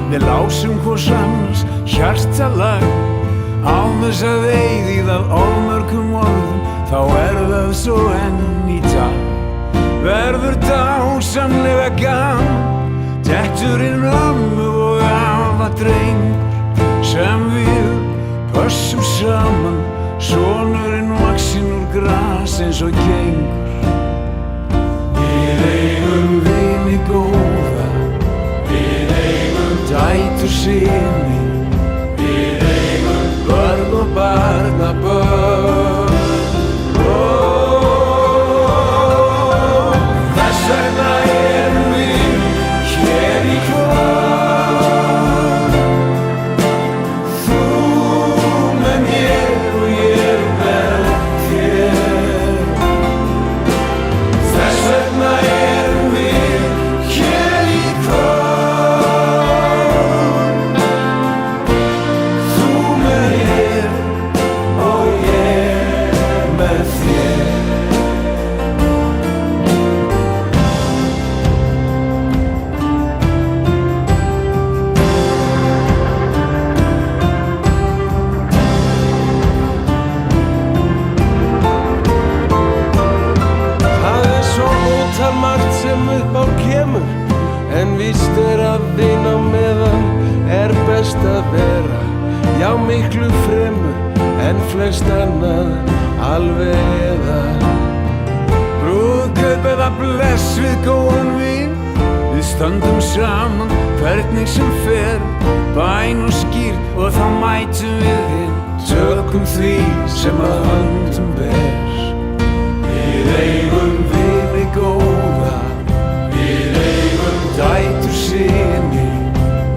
Við lásum hvors annars hjartalag án þess að eyða í það ofmörgum orðum, þá það svo enn í dag. Verður dásamlega gaman, dettur inn ömmu og afa drengur sem við pössum saman, sonurinn vaxinn úr gras eins og gengur. Við eigum vini góða, við eigum dætur syni, við eigum börn og barnabörn. Þess vegna erum við hér í kvöld, þú með mér og ég með þér. Þess vegna erum við hér í kvöld, þú með mér og ég með þér. Margt sem upp á kemur, en víst að vina meðan best að vera, já miklu fremur en flest annað alveg eða. Brúðkaup eða bless við góðan vin, við stöndum saman hvernig sem fer, bæn og skýrt og þá mætum við inn, tökum því sem að höndum ber. Við eigum vini góða, við eigum dætur syni,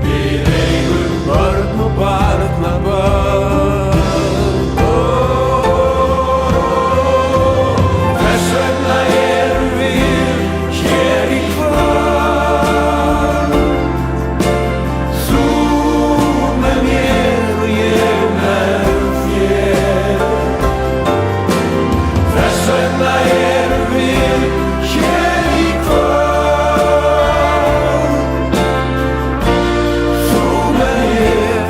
við eigum börn og barnabörn. Þess vegna erum við hér í kvöld, þú með mér og ég með þér. Þess vegna erum við hér í kvöld, þú með mér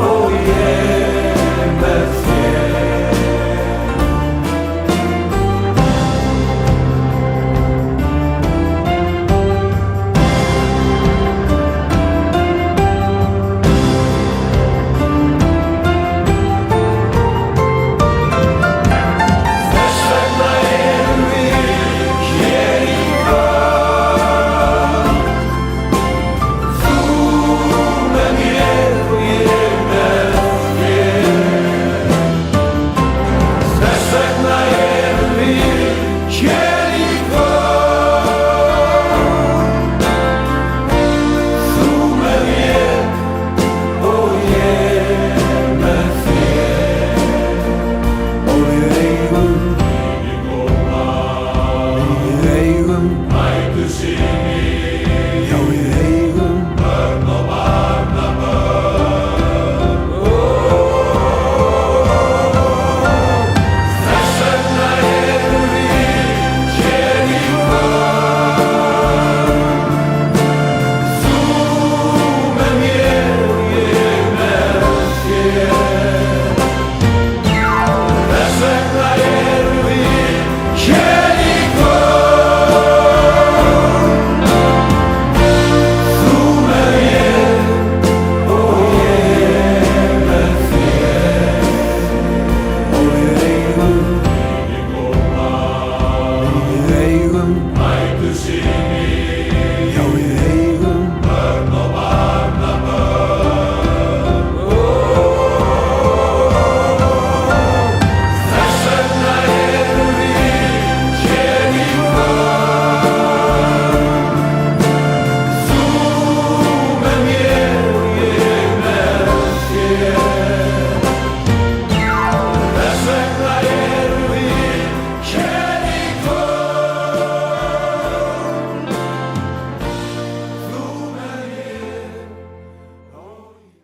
og ég með þér. Þess vegna erum við hér í kvöld, þú með mér og ég með þér. Þess vegna erum við hér í kvöld, þú með mér og ég með þér. Og við eigum dætur syni,